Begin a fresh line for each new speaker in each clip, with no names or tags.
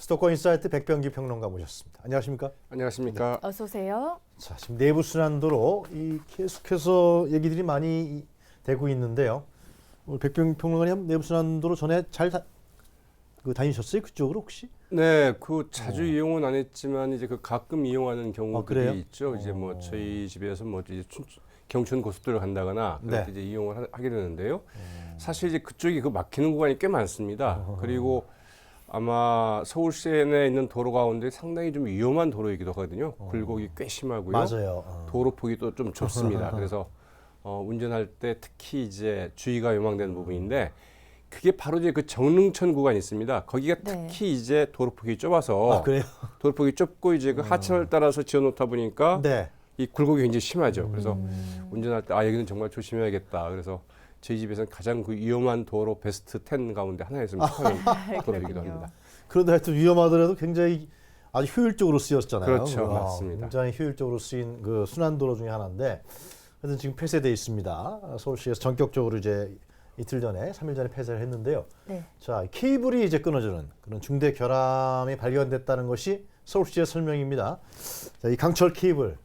수도권 인사이트 백병기 평론가 모셨습니다. 안녕하십니까?
안녕하십니까?
어서 오세요.
자, 지금 내부 순환도로 이 계속해서 얘기들이 많이 되고 있는데요. 오늘 백병기 평론가님 내부 순환도로 전에 잘 다니셨어요? 그쪽으로 혹시?
네, 그 자주 이용은 안 했지만 이제 그 가끔 이용하는
그래요?
경우들이 있죠. 이제 뭐 저희 집에서 뭐 이제 경춘 고속도로를 간다거나 그럴 때
네.
이제 이용을 하게 되는데요. 사실 이제 그쪽이 그 막히는 구간이 꽤 많습니다. 그리고 아마 서울 시내에 있는 도로 가운데 상당히 좀 위험한 도로이기도 하거든요. 굴곡이 꽤 심하고요.
맞아요.
도로 폭이 또 좀 좁습니다. 그래서 운전할 때 특히 이제 주의가 요망되는 부분인데 그게 바로 이제 그 정릉천 구간이 있습니다. 거기가
네.
특히 이제 도로폭이 좁아서
아, 그래요?
도로폭이 좁고 이제 그 하천을 따라서 지어놓다 보니까
네.
이 굴곡이 굉장히 심하죠. 그래서 운전할 때 여기는 정말 조심해야겠다. 그래서 저희 집에서는 가장 그 위험한 도로 베스트 10 가운데 하나였으면 좋겠는 도로이기도 합니다.
그런데 하여튼 위험하더라도 굉장히 아주 효율적으로 쓰였잖아요.
그렇죠. 맞습니다.
굉장히 효율적으로 쓰인 그 순환도로 중에 하나인데 하여튼 지금 폐쇄돼 있습니다. 서울시에서 전격적으로 이제 이틀 전에, 3일 전에 폐쇄를 했는데요.
네.
자, 케이블이 이제 끊어지는 그런 중대 결함이 발견됐다는 것이 서울시의 설명입니다. 자, 이 강철 케이블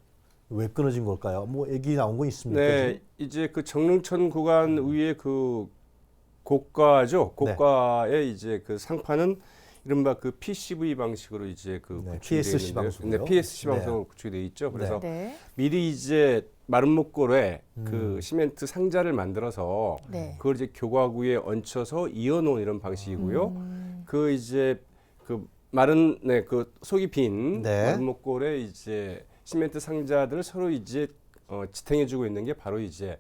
왜 끊어진 걸까요? 뭐 얘기 나온 거 있습니까?
네, 이제 그 정릉천 구간 위에 그 고가죠. 고가의 이제 그 상판은 이른바 그 PCV 방식으로 이제 그
네,
구축이 되어
PSC
있는데요.
방식으로요?
네, PSC
네.
방식으로 구축이 되어 있죠. 그래서
네.
미리 이제 마른 목골에 그 시멘트 상자를 만들어서
네.
그걸 이제 교과구에 얹혀서 이어놓은 이런 방식이고요. 그 이제 그 마른 그 속이 빈
네.
마른 목골에 이제 시멘트 상자들을 서로 이제 지탱해주고 있는 게 바로 이제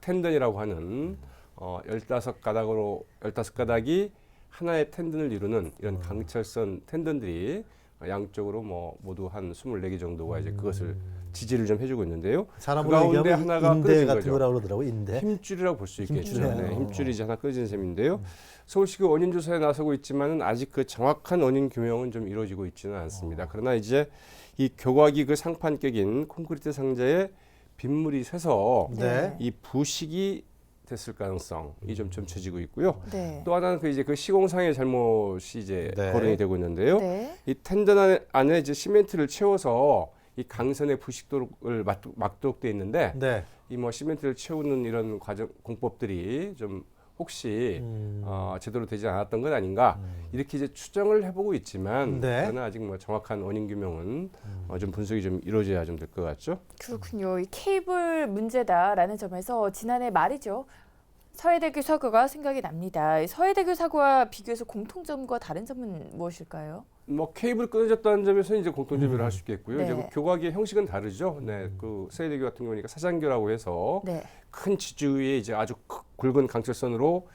텐던이라고 하는 15가닥이 하나의 텐던을 이루는 이런 강철선 텐던들이 양쪽으로 뭐 모두 한 24개 정도가 이제 그것을 지지를 좀 해주고 있는데요. 그
사람으로
가운데
얘기하면
하나가
인대
끊어진
같은
거죠.
거라고 그러더라고요. 인대.
힘줄이라고 볼 수 있겠죠.
힘줄이요.
네, 힘줄이 이제 하나 끊어진 셈인데요. 서울시가 원인 조사에 나서고 있지만은 아직 그 정확한 원인 규명은 좀 이루어지고 있지는 않습니다. 그러나 이제 이 교각이 그 상판 격인 콘크리트 상자에 빗물이 새서
네.
이 부식이 됐을 가능성이 좀 점쳐지고 있고요.
네.
또 하나는 그 이제 그 시공상의 잘못이 이제
네.
거론이 되고 있는데요.
네.
이 텐던 안에 이제 시멘트를 채워서 이 강선의 부식도를 막도록 돼 있는데
네.
이 뭐 시멘트를 채우는 이런 과정 공법들이 좀 혹시 제대로 되지 않았던 건 아닌가 이렇게 이제 추정을 해보고 있지만
네.
그러나 아직 뭐 정확한 원인 규명은 좀 분석이 좀 이루어져야 좀 될 것 같죠.
그렇군요. 이 케이블 문제다라는 점에서 지난해 말이죠. 서해대교 사고가 생각이 납니다. 이 서해대교 사고와 비교해서 공통점과 다른 점은 무엇일까요?
뭐 케이블 끊어졌다는 점에서 이제 공통점을 할 수 있겠고요.
네.
이제 그 교각의 형식은 다르죠. 네, 그 서해대교 같은 경우니까 사장교라고 해서
네.
큰 지주 위에 이제 아주 굵은 강철선으로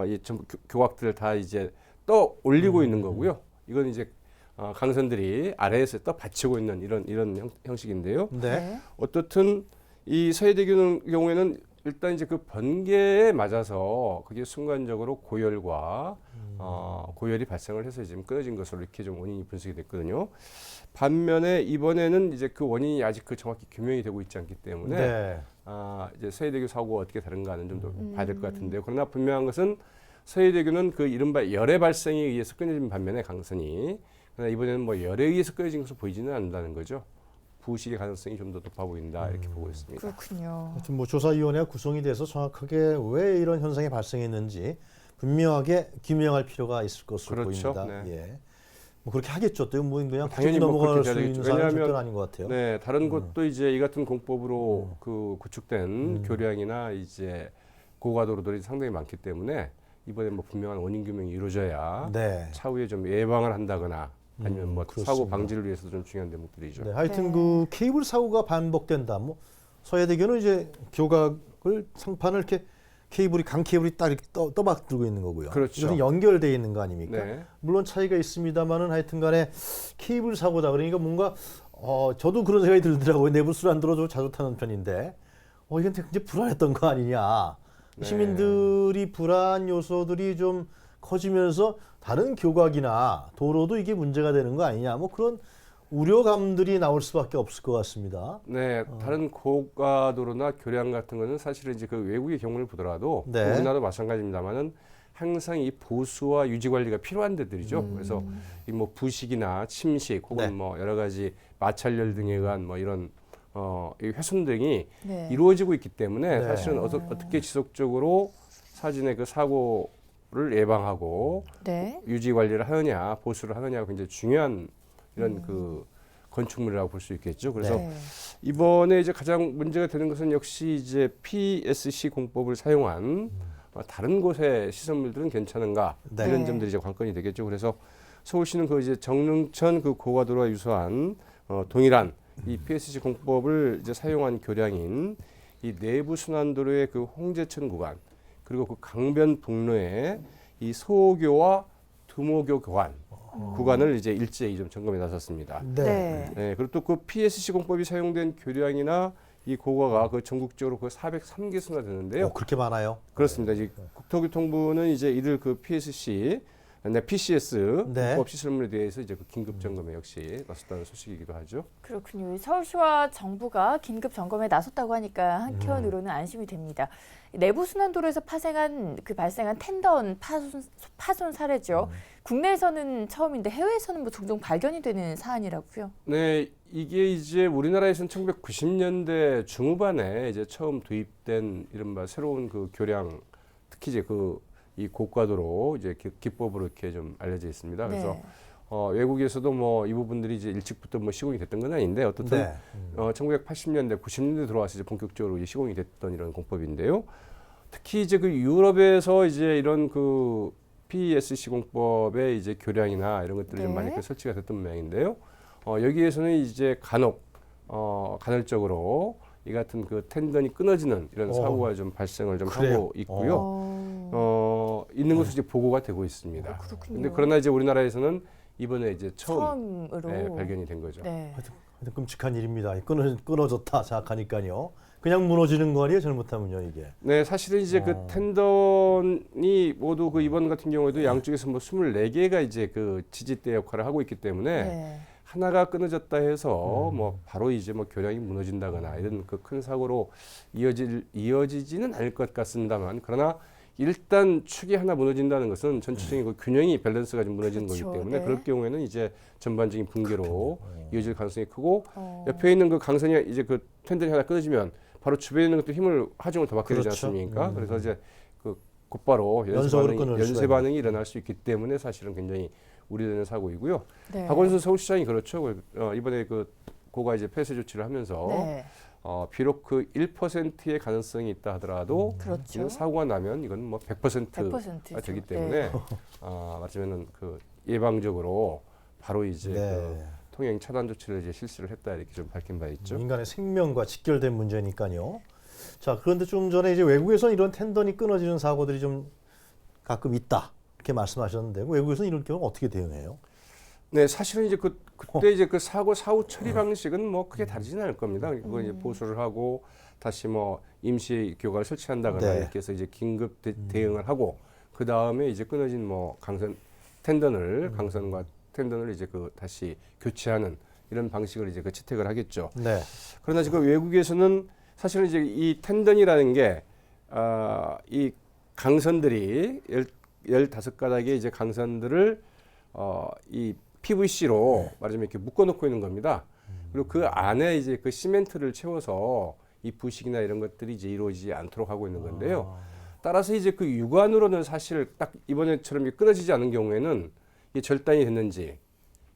이 교각들을 다 이제 떠 올리고 있는 거고요. 이건 이제 강선들이 아래에서 떠 받치고 있는 이런 형식인데요.
네.
어떻든 이 서해대교 경우에는 일단 이제 그 번개에 맞아서 그게 순간적으로 고열과 고열이 발생을 해서 지금 끊어진 것으로 이렇게 좀 원인이 분석이 됐거든요. 반면에 이번에는 이제 그 원인이 아직 그 정확히 규명이 되고 있지 않기 때문에
네.
이제 서해대교 사고가 어떻게 다른가는 좀 더 봐야 될 것 같은데요. 그러나 분명한 것은 서해대교는 그 이른바 열의 발생에 의해서 끊어진 반면에 강선이 그러나 이번에는 뭐 열에 의해서 끊어진 것으로 보이지는 않는다는 거죠. 부식의 가능성이 좀 더 높아 보인다 이렇게 보고 있습니다.
그렇군요.
하여튼 뭐 조사위원회가 구성이 돼서 정확하게 왜 이런 현상이 발생했는지 분명하게 규명할 필요가 있을 것으로
그렇죠.
보입니다.
네.
예. 뭐 그렇게 하겠죠. 또 뭐 그냥
당연히
당연히
뭐
넘어갈
그렇게
수
돼야
있는
되겠죠.
사안은
왜냐하면
절대 아닌 것 같아요.
네, 다른 곳도 이제 이 같은 공법으로 그 구축된 교량이나 이제 고가도로들이 상당히 많기 때문에 이번에 뭐 분명한 원인 규명이 이루어져야
네.
차후에 좀 예방을 한다거나 아니면 뭐
그렇습니다.
사고 방지를 위해서도 좀 중요한 대목들이죠.
네, 하여튼
네.
그 케이블 사고가 반복된다. 뭐 서해대교는 이제 교각을 상판을 이렇게 케이블이 강 케이블이 딱 이렇게 떠받들고 있는 거고요.
그렇죠.
이것은 연결되어 있는 거 아닙니까?
네.
물론 차이가 있습니다만은 하여튼간에 케이블 사고다. 그러니까 뭔가 저도 그런 생각이 들더라고요. 내부 순환도로 좀 자주 타는 편인데 이건 굉장히 불안했던 거 아니냐.
네.
시민들이 불안 요소들이 좀 커지면서 다른 교각이나 도로도 이게 문제가 되는 거 아니냐. 뭐 그런 우려감들이 나올 수밖에 없을 것 같습니다.
네, 다른 고가도로나 교량 같은 거는 사실은 이제 그 외국의 경우를 보더라도
네.
우리나라도 마찬가지입니다만은 항상 이 보수와 유지 관리가 필요한 데들이죠. 그래서 이 뭐 부식이나 침식 혹은
네.
뭐 여러 가지 마찰열 등에 의한 뭐 이런 이 훼손 등이
네.
이루어지고 있기 때문에
네.
사실은 어떻게 지속적으로 사진의 그 사고를 예방하고
네.
유지 관리를 하느냐, 보수를 하느냐가 굉장히 중요한 이런 그 건축물이라고 볼 수 있겠죠. 그래서
네.
이번에 이제 가장 문제가 되는 것은 역시 이제 PSC 공법을 사용한 다른 곳의 시설물들은 괜찮은가
네.
이런 점들이 이제 관건이 되겠죠. 그래서 서울시는 그 이제 정릉천 그 고가도로와 유사한 동일한 이 PSC 공법을 이제 사용한 교량인 이 내부 순환도로의 그 홍제천 구간 그리고 그 강변 북로의 이 소교와 두모교 교환 구간을 이제 일제히 좀 점검에 나섰습니다.
네.
네, 그리고 또 그 PSC 공법이 사용된 교량이나 이 고가가 그 전국적으로 그 403개수나 되는데요.
그렇게 많아요?
그렇습니다. 이제 국토교통부는 이제 이들 그 PSC, PCS
네.
공법 시설물에 대해서 이제 그 긴급 점검에 역시 나섰다는 소식이기도 하죠.
그렇군요. 서울시와 정부가 긴급 점검에 나섰다고 하니까 한켠으로는 안심이 됩니다. 내부 순환도로에서 발생한 텐던 파손 사례죠. 국내에서는 처음인데 해외에서는 뭐 종종 발견이 되는 사안이라고요.
네, 이게 이제 우리나라에서는 1990년대 중후반에 이제 처음 도입된 이른바 새로운 그 교량, 특히 이제 이 고가도로 이제 기법으로 이렇게 좀 알려져 있습니다. 그래서
네.
외국에서도 뭐 이 부분들이 이제 일찍부터 뭐 시공이 됐던 건 아닌데 어떻든
네.
1980년대, 90년대 들어와서 이제 본격적으로 이제 시공이 됐던 이런 공법인데요. 특히 이제 그 유럽에서 이제 이런 그 PSC 공법의 이제 교량이나 이런 것들이 좀
네.
많이 그 설치가 됐던 모양인데요. 여기에서는 이제 간헐적으로 이 같은 그 텐던이 끊어지는 이런 사고가 좀 발생을 좀
그래요?
하고 있고요. 있는 것으로 이제 보고가 되고 있습니다.
그렇군요.
근데 그러나 이제 우리나라에서는 이번에 이제
처음으로
발견이 된 거죠.
네.
하여튼 끔찍한 일입니다. 끊어졌다 생각하니까요. 그냥 무너지는 거 아니에요? 잘못하면요, 이게.
네, 사실은 이제 그 텐던이 모두 그 이번 같은 경우에도 양쪽에서 뭐 24개가 이제 그 지지대 역할을 하고 있기 때문에
네.
하나가 끊어졌다 해서 뭐 바로 이제 뭐 교량이 무너진다거나 이런 그 큰 사고로 이어지지는 않을 것 같습니다만 그러나 일단 축이 하나 무너진다는 것은 전체적인 그 균형이 밸런스가 좀 무너지는
그렇죠.
거기 때문에
네.
그럴 경우에는 이제 전반적인 붕괴로 이어질 가능성이 크고
어.
옆에 있는 그 강선이 이제 그 텐던이 하나 끊어지면 바로 주변에 있는 것도 하중을 더 받게 되지
그렇죠.
않습니까? 그래서 이제 그 곧바로
연속으로 끊을 수가
연쇄
있는.
반응이 일어날 수 있기 때문에 사실은 굉장히 우려되는 사고이고요.
네.
박원순 서울시장이 그렇죠. 이번에 그 고가 이제 폐쇄 조치를 하면서
네.
비록 그 1%의 가능성이 있다 하더라도
그렇죠.
이런 사고가 나면 이건 뭐 100%가
100% 죠.
되기 때문에 맞으면은 그 예방적으로 바로 이제
네.
그 통행 차단 조치를 이제 실시를 했다 이렇게 좀 밝힌 바 있죠.
인간의 생명과 직결된 문제니까요. 자, 그런데 좀 전에 이제 외국에서는 이런 텐던이 끊어지는 사고들이 좀 가끔 있다. 이렇게 말씀하셨는데 외국에서는 이런 경우 어떻게 대응해요?
네, 사실은 이제 그때 이제 그 사후 처리 방식은 뭐 크게 다르지는 않을 겁니다. 그거 이제 보수를 하고 다시 뭐 임시 교과를 설치한다거나
네.
이렇게 해서 이제 긴급 대응을 하고 그 다음에 이제 끊어진 뭐 강선과 텐던을 이제 그 다시 교체하는 이런 방식을 이제 그 채택을 하겠죠.
네.
그러나 지금 외국에서는 사실은 이제 이 텐던이라는 게 이 강선들이 15가닥의 이제 강선들을 이 PVC로 말하자면 이렇게 묶어놓고 있는 겁니다. 그리고 그 안에 이제 그 시멘트를 채워서 이 부식이나 이런 것들이 이제 이루어지지 않도록 하고 있는 건데요. 따라서 이제 그 육안으로는 사실 딱 이번에처럼 끊어지지 않은 경우에는 이게 절단이 됐는지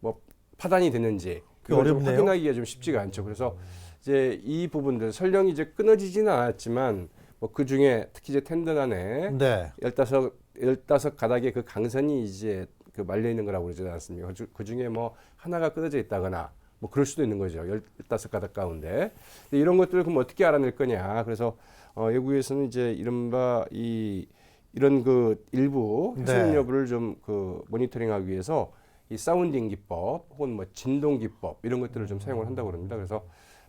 뭐 파단이 됐는지 그걸 좀
어렵네요.
확인하기가 좀 쉽지가 않죠. 그래서 이제 이 부분들 설령 이제 끊어지지는 않았지만 뭐 그 중에 특히 이제 텐던 안에
네.
15가닥의 그 강선이 이제 그 말려 있는 거라고 그러지 않았습니까? 그 중에 뭐 하나가 끊어져 있다거나 뭐 그럴 수도 있는 거죠. 15가닥 가운데. 근데 이런 것들을 그럼 어떻게 알아낼 거냐. 그래서 외국에서는 이제 이른바 이런 그 일부 훼손
네.
여부를 좀 그 모니터링하기 위해서 이 사운딩 기법 혹은 뭐 진동 기법 이런 것들을 좀 사용을 한다고 합니다. 그래서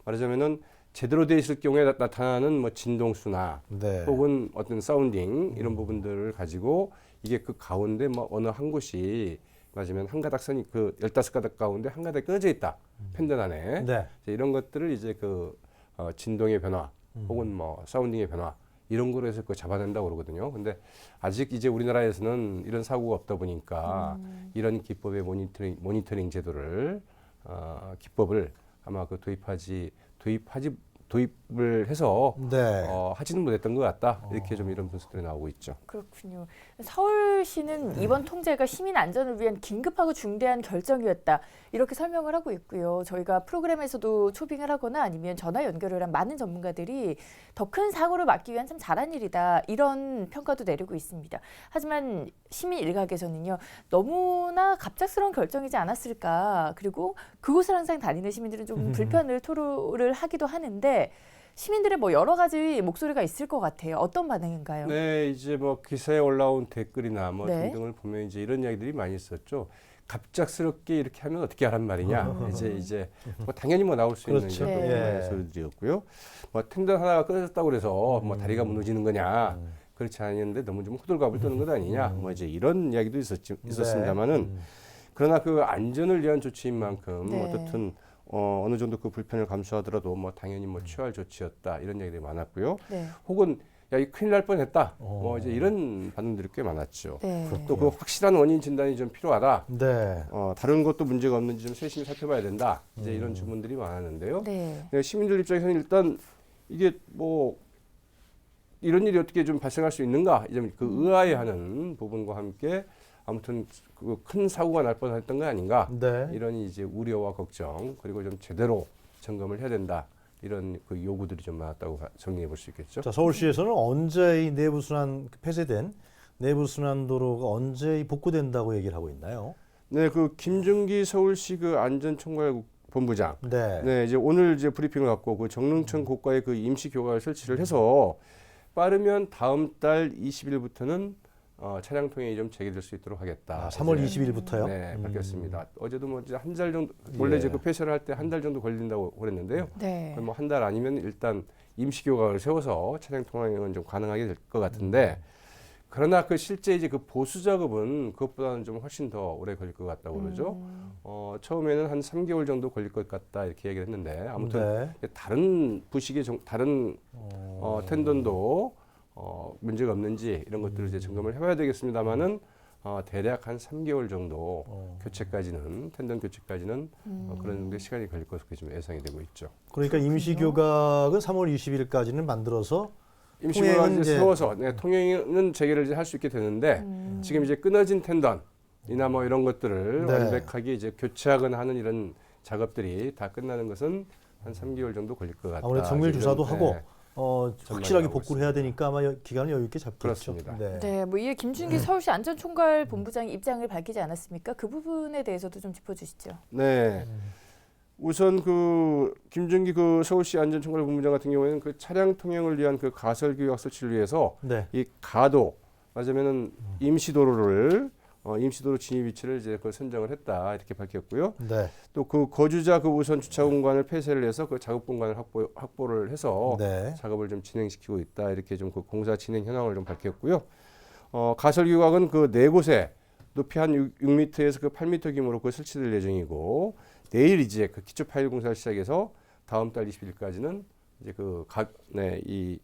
말하자면은 제대로 돼 있을 경우에 나타나는 뭐 진동수나
네.
혹은 어떤 사운딩 이런 부분들을 가지고 이게 그 가운데 뭐 어느 한 곳이 맞으면 한 가닥 선이 그 15가닥 가운데 한 가닥 끊어져 있다. 펜던 안에.
네.
이런 것들을 이제 그 진동의 변화 혹은 뭐 사운딩의 변화 이런 거로 해서 그거 잡아낸다고 그러거든요. 근데 아직 이제 우리나라에서는 이런 사고가 없다 보니까 이런 기법의 모니터링 제도를 기법을 아마 그 도입을 해서
네.
하지는 못했던 것 같다. 이렇게 좀 이런 분석들이 나오고 있죠.
그렇군요. 서울시는 이번 통제가 시민 안전을 위한 긴급하고 중대한 결정이었다. 이렇게 설명을 하고 있고요. 저희가 프로그램에서도 초빙을 하거나 아니면 전화 연결을 한 많은 전문가들이 더 큰 사고를 막기 위한 참 잘한 일이다. 이런 평가도 내리고 있습니다. 하지만 시민 일각에서는요. 너무나 갑작스러운 결정이지 않았을까. 그리고 그곳을 항상 다니는 시민들은 좀 불편을 토로를 하기도 하는데 시민들의 뭐 여러 가지 목소리가 있을 것 같아요. 어떤 반응인가요?
네, 이제 뭐 기사에 올라온 댓글이나 뭐
네.
등등을 보면 이제 이런 이야기들이 많이 있었죠. 갑작스럽게 이렇게 하면 어떻게 하란 말이냐. 이제 뭐 당연히 뭐 나올 수 있는
그렇죠.
이런
네.
소리들이었고요. 뭐 텐던 하나가 끊어졌다고 그래서 뭐 다리가 무너지는 거냐. 그렇지 않는데 너무 좀 호들갑을 떠는 것 아니냐. 뭐 이제 이런 이야기도 있었습니다만은 그러나 그 안전을 위한 조치인 만큼
네.
어떻든 어느 정도 그 불편을 감수하더라도 뭐 당연히 뭐 취할 조치였다 이런 얘기들이 많았고요.
네.
혹은 야, 이 큰일 날 뻔했다. 뭐 이제 이런 반응들이 꽤 많았죠.
네.
또 그 확실한 원인 진단이 좀 필요하다.
네.
다른 것도 문제가 없는지 좀 세심히 살펴봐야 된다. 이제 이런 주문들이 많았는데요.
네.
네, 시민들 입장에서는 일단 이게 뭐 이런 일이 어떻게 좀 발생할 수 있는가? 이제 그 의아해하는 부분과 함께 아무튼 그 큰 사고가 날 뻔했던 거 아닌가?
네.
이런 이제 우려와 걱정 그리고 좀 제대로 점검을 해야 된다. 이런 그 요구들이 좀 많았다고 정리해 볼 수 있겠죠.
자, 서울시에서는 언제 이 내부순환 폐쇄된 내부순환도로가 언제 복구된다고 얘기를 하고 있나요?
네, 그 김준기 서울시 그 안전총괄본부장.
네.
네, 이제 오늘 이제 브리핑을 갖고 그 정릉천 고가에 그 임시 교각을 설치를 해서 빠르면 다음 달 20일부터는 차량 통행이 좀 재개될 수 있도록 하겠다.
3월
이제
20일부터요?
네, 밝혔습니다. 어제도 뭐 이제 한 달 정도 원래 이제 그 폐쇄를 할 때 한 달 정도 걸린다고 그랬는데요.
네.
뭐 한 달 아니면 일단 임시 교각을 세워서 차량 통행은 좀 가능하게 될 것 같은데 그러나 그 실제 이제 그 보수 작업은 그것보다는 좀 훨씬 더 오래 걸릴 것 같다고 그러죠. 처음에는 한 3개월 정도 걸릴 것 같다 이렇게 얘기를 했는데 아무튼
네.
다른 부식의 다른 텐던도 문제가 없는지 이런 것들을 이제 점검을 해봐야 되겠습니다만은 대략 한 3개월 정도 교체까지는 텐던 교체까지는 그런 정도의 시간이 걸릴 것으로 좀 예상이 되고 있죠.
그러니까 임시 교각은 3월 20일까지는 만들어서
임시교각을
통행은
이제
이제
세워서 통행은 재개를 이제 할 수 있게 되는데 지금 이제 끊어진 텐던이나 뭐 이런 것들을
네.
완벽하게 이제 교체하거나 하는 이런 작업들이 다 끝나는 것은 한 3개월 정도 걸릴 것 같다.
아무래도 정밀 조사도
이런,
하고
네.
확실하게
나오고
복구를 해야 되니까 아마 기간을 여유 있게 잡겠죠.
그렇습니다.
네.
네, 뭐 이에 김준기 서울시 안전총괄 본부장이 입장을 밝히지 않았습니까? 그 부분에 대해서도 좀 짚어주시죠.
네. 우선 그 김준기 그 서울시 안전총괄본부장 같은 경우에는 그 차량 통행을 위한 그 가설 규약 설치를 위해서
네.
이 가도 맞으면은 임시도로를 임시도로 진입 위치를 이제 그 선정을 했다 이렇게 밝혔고요.
네.
또 그 거주자 그 우선 주차 공간을 폐쇄를 해서 그 작업 공간을 확보를 해서
네.
작업을 좀 진행시키고 있다 이렇게 좀 그 공사 진행 현황을 좀 밝혔고요. 가설 규각은 그 네 곳에 높이 한 6m에서 그 8m 규모로 그 설치될 예정이고 내일 이제 그 기초 파일 공사를 시작해서 다음 달 20일까지는 이제 그 이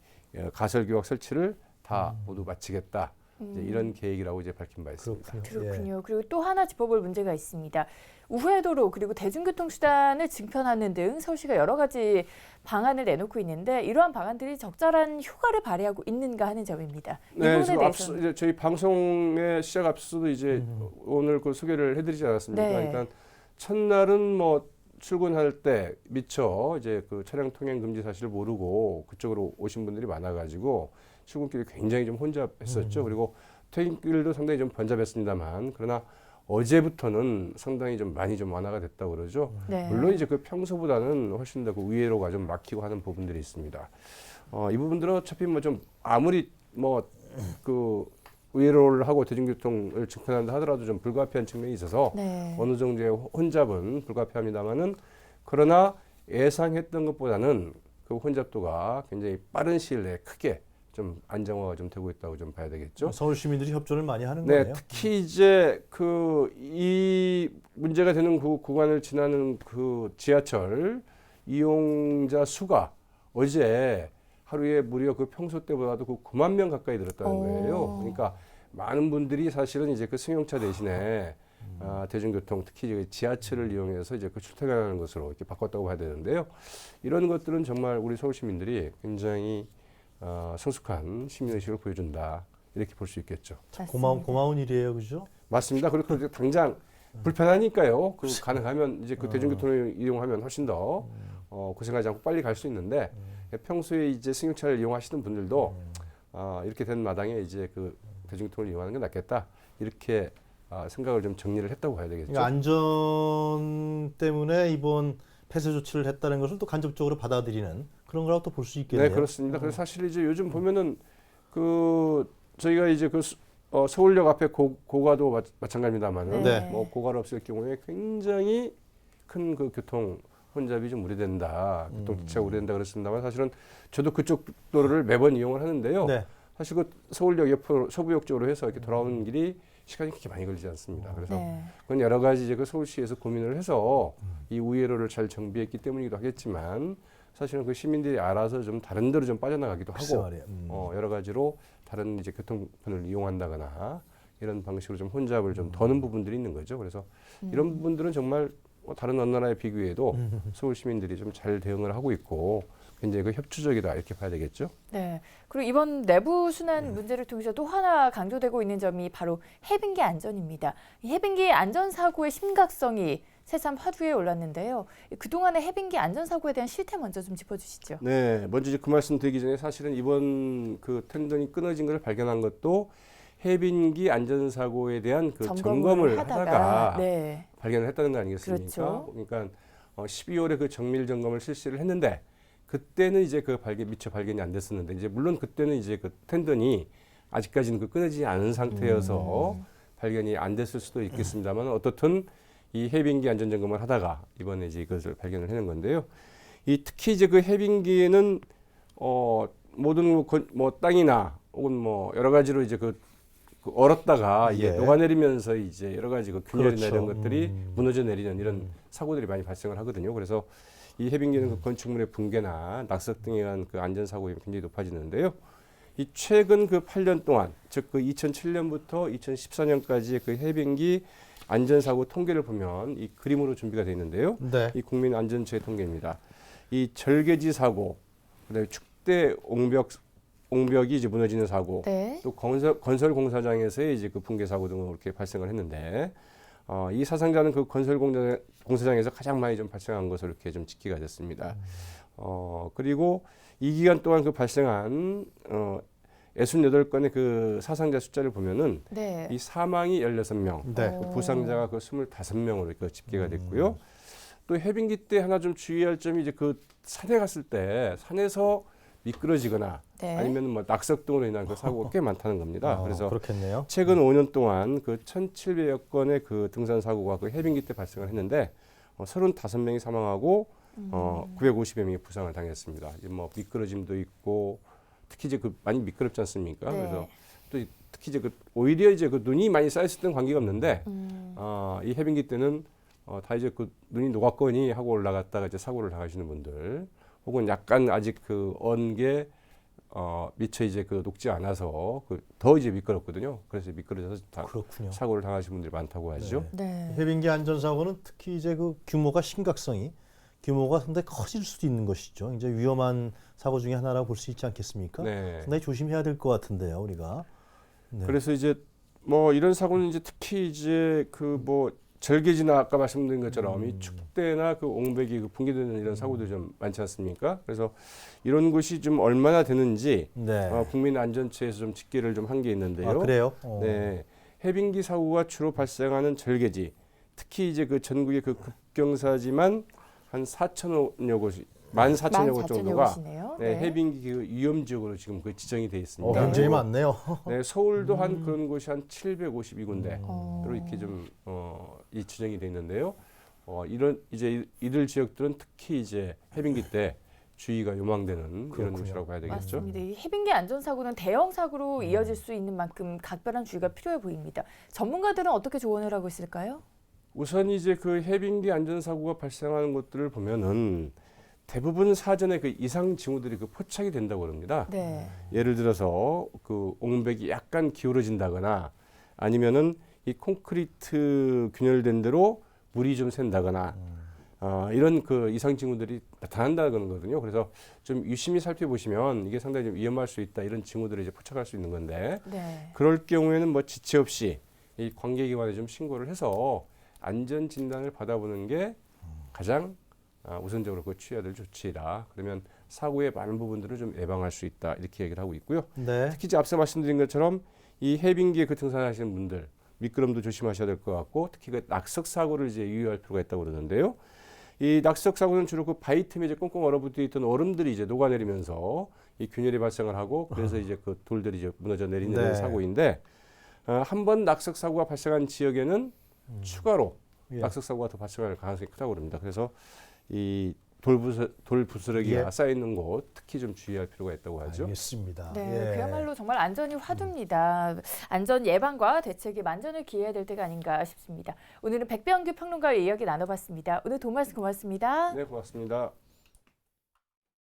가설 규각 설치를 다 모두 마치겠다. 이제 이런 계획이라고 이제 밝힌 바 있습니다.
그렇군요. 그리고 또 하나 짚어볼 문제가 있습니다. 우회도로 그리고 대중교통 수단을 증편하는 등 서울시가 여러 가지 방안을 내놓고 있는데 이러한 방안들이 적절한 효과를 발휘하고 있는가 하는 점입니다. 이
네,
부분에
지금
대해서는
이제 저희 방송의 시작 앞서도 이제 오늘 그 소개를 해드리지 않았습니까?
네.
그러니까 첫날은 뭐 출근할 때 미처 이제 그 차량 통행 금지 사실을 모르고 그쪽으로 오신 분들이 많아가지고 출근길이 굉장히 좀 혼잡했었죠. 그리고 퇴근길도 상당히 좀 번잡했습니다만 그러나 어제부터는 상당히 좀 많이 좀 완화가 됐다고 그러죠.
네.
물론 이제 그 평소보다는 훨씬 더 그 의회로가 좀 막히고 하는 부분들이 있습니다. 이 부분들은 어차피 뭐 좀 아무리 뭐 그 의회로를 하고 대중교통을 증편한다 하더라도 좀 불가피한 측면이 있어서
네.
어느 정도의 혼잡은 불가피합니다만은 그러나 예상했던 것보다는 그 혼잡도가 굉장히 빠른 시일 내에 크게 좀 안정화가 좀 되고 있다고 좀 봐야 되겠죠.
서울 시민들이 협조를 많이 하는
네,
거예요.
특히 이제 이 문제가 되는 그 구간을 지나는 그 지하철 이용자 수가 어제 하루에 무려 그 평소 때보다도 그 9만 명 가까이 늘었다는 거예요. 그러니까 많은 분들이 사실은 이제 그 승용차 대신에 대중교통, 특히 이제 지하철을 이용해서 이제 그 출퇴근하는 것으로 이렇게 바꿨다고 봐야 되는데요. 이런 것들은 정말 우리 서울 시민들이 굉장히 성숙한 시민의식을 보여준다. 이렇게 볼 수 있겠죠.
고마운 일이에요, 그죠?
맞습니다. 그리고 이제 당장 불편하니까요. 그 가능하면 이제 그 대중교통을 이용하면 훨씬 더 고생하지 않고 빨리 갈 수 있는데 평소에 이제 승용차를 이용하시는 분들도 이렇게 된 마당에 이제 그 대중교통을 이용하는 게 낫겠다. 이렇게 생각을 좀 정리를 했다고 봐야 되겠죠.
그러니까 안전 때문에 이번 폐쇄 조치를 했다는 것을 또 간접적으로 받아들이는 그런 거라고 또 볼 수 있겠네요.
네, 그렇습니다. 그래서 사실 이제 요즘 보면은 그 저희가 이제 그 서울역 앞에 고가도 마찬가지입니다만은
네.
뭐 고가로 없을 경우에 굉장히 큰 그 교통 혼잡이 좀 우려된다. 교통체가 우려된다 그랬습니다만 사실은 저도 그쪽 도로를 매번 이용을 하는데요.
네.
사실 그 서울역 옆으로 서부역 쪽으로 해서 이렇게 돌아오는 길이 시간이 그렇게 많이 걸리지 않습니다. 그래서
네.
그건 여러 가지 이제 그 서울시에서 고민을 해서 이 우회로를 잘 정비했기 때문이기도 하겠지만 사실은 그 시민들이 알아서 좀 다른 데로 좀 빠져나가기도
글쎄
하고
말이에요.
여러 가지로 다른 이제 교통편을 이용한다거나 이런 방식으로 좀 혼잡을 좀 더는 부분들이 있는 거죠. 그래서 이런 부분들은 정말 다른 어느 나라에 비교해도 서울 시민들이 좀 잘 대응을 하고 있고 굉장히 그 협조적이다 이렇게 봐야 되겠죠.
네. 그리고 이번 내부 순환 문제를 통해서 또 하나 강조되고 있는 점이 바로 해빙기 안전입니다. 이 해빙기 안전 사고의 심각성이 새삼 화두에 올랐는데요. 그동안의 해빙기 안전 사고에 대한 실태 먼저 좀 짚어주시죠.
네, 먼저 이제 그 말씀 드리기 전에 사실은 이번 그 텐던이 끊어진 것을 발견한 것도 해빙기 안전사고에 대한 그 점검을 하다가
네.
발견을 했다는 거 아니겠습니까?
그렇죠.
그러니까 12월에 그 정밀 점검을 실시를 했는데 그때는 이제 그 미처 발견이 안 됐었는데 이제 물론 그때는 이제 그 텐던이 아직까지는 그 끊어지지 않은 상태여서 발견이 안 됐을 수도 있겠습니다만 어떻든 이 해빙기 안전 점검을 하다가 이번에 이제 이것을 발견을 해낸 건데요. 이 특히 이제 그 해빙기에는 모든 뭐 땅이나 혹은 뭐 여러 가지로 이제 그 얼었다가 이게
예.
녹아내리면서 이제 여러 가지 그 균열이나
그렇죠.
이런 것들이 무너져 내리는 이런 사고들이 많이 발생을 하거든요. 그래서 이 해빙기는 그 건축물의 붕괴나 낙석 등에 의한 그 안전 사고가 굉장히 높아지는데요. 이 최근 그 8년 동안 즉 그 2007년부터 2014년까지의 그 해빙기 안전사고 통계를 보면 이 그림으로 준비가 되어 있는데요.
네.
이 국민안전처의 통계입니다. 이 절개지 사고, 그다음에 축대 옹벽이 이제 무너지는 사고,
네.
또 건설 공사장에서의 이제 그 붕괴 사고 등으로 이렇게 발생을 했는데 이 사상자는 그 건설 공사장에서 가장 많이 좀 발생한 것으로 이렇게 좀 집계가 됐습니다. 그리고 이 기간 동안 그 발생한 68건의 그 사상자 숫자를 보면은
네.
이 사망이 16명,
네.
그 부상자가 그 25명으로 그 집계가 됐고요. 또 해빙기 때 하나 좀 주의할 점이 이제 그 산에 갔을 때 산에서 미끄러지거나
네.
아니면 뭐 낙석 등으로 인한 그 사고가 꽤 많다는 겁니다. 그래서
그렇겠네요.
최근 5년 동안 그 1,700여 건의 그 등산 사고가 그 해빙기 때 발생을 했는데 35명이 사망하고 950여 명이 부상을 당했습니다. 이제 뭐 미끄러짐도 있고 특히 이제 그 많이 미끄럽지 않습니까?
네.
그래서 또 특히 이제 그 오히려 이제 그 눈이 많이 쌓였을 때는 관계가 없는데 이 해빙기 때는 다 이제 그 눈이 녹았거니 하고 올라갔다가 이제 사고를 당하시는 분들 혹은 약간 아직 그 언게 미처 이제 그 녹지 않아서 그 더 이제 미끄럽거든요. 그래서 미끄러져서
그렇군요.
사고를 당하시는 분들이 많다고 하죠.
네.
해빙기 안전사고는 특히 이제 그 규모가 상당히 커질 수도 있는 것이죠. 이제 위험한 사고 중에 하나라고 볼 수 있지 않겠습니까?
네.
상당히 조심해야 될 것 같은데요, 우리가. 네.
그래서 이제 뭐 이런 사고는 이제 특히 이제 그 뭐 절개지나 아까 말씀드린 것처럼 이 축대나 그 옹벽이 그 붕괴되는 이런 사고도 좀 많지 않습니까? 그래서 이런 것이 좀 얼마나 되는지
네.
국민안전처에서 좀 집계를 좀 한 게 있는데요.
아, 그래요?
네, 해빙기 사고가 주로 발생하는 절개지, 특히 이제 그 전국의 그 급경사지만 한 4천여 곳이 14,000여 곳 정도가
곳이네요.
네, 해빙기 그 위험 지역으로 지금 그 지정이 되어 있습니다.
굉장히 많네요.
네, 서울도 한 그런 곳이 한 752군데로
어.
이렇게 좀 이 지정이 되어 있는데요. 이런 이제 이들 지역들은 특히 이제 해빙기 때 주의가 요망되는 이런
그렇군요.
곳이라고 봐야 되겠죠.
맞습니다. 이 해빙기 안전사고는 대형 사고로 이어질 수 있는 만큼 각별한 주의가 필요해 보입니다. 전문가들은 어떻게 조언을 하고 있을까요?
우선 이제 그 해빙기 안전사고가 발생하는 곳들을 보면은 대부분 사전에 그 이상 징후들이 그 포착이 된다고 그럽니다.
네.
예를 들어서 그 옹백이 약간 기울어진다거나 아니면은 이 콘크리트 균열된 대로 물이 좀 샌다거나 이런 그 이상 징후들이 나타난다는 거거든요. 그래서 좀 유심히 살펴보시면 이게 상당히 좀 위험할 수 있다 이런 징후들을 이제 포착할 수 있는 건데
네.
그럴 경우에는 뭐 지체 없이 이 관계기관에 좀 신고를 해서 안전 진단을 받아보는 게 가장 우선적으로 그 취해야 될 조치다. 그러면 사고의 많은 부분들을 좀 예방할 수 있다 이렇게 얘기를 하고 있고요.
네.
특히 이제 앞서 말씀드린 것처럼 이 해빙기에 그 등산하시는 분들 미끄럼도 조심하셔야 될 것 같고 특히 그 낙석 사고를 이제 유의할 필요가 있다고 그러는데요. 이 낙석 사고는 주로 그 바위 틈에 이제 꽁꽁 얼어붙어 있던 얼음들이 이제 녹아내리면서 이 균열이 발생을 하고 그래서 이제 그 돌들이 이제 무너져 내리는
네.
사고인데 한 번 낙석 사고가 발생한 지역에는 추가로
예.
낙석 사고가 더 발생할 가능성이 크다고 그럽니다. 그래서 이 돌 부스러기가
예.
쌓여 있는 곳 특히 좀 주의할 필요가 있다고 하죠.
알겠습니다.
네,
예.
그야말로 정말 안전이 화두입니다. 안전 예방과 대책에 만전을 기해야 될 때가 아닌가 싶습니다. 오늘은 백병규 평론가의 이야기 나눠봤습니다. 오늘 도움 말씀 고맙습니다.
네, 고맙습니다.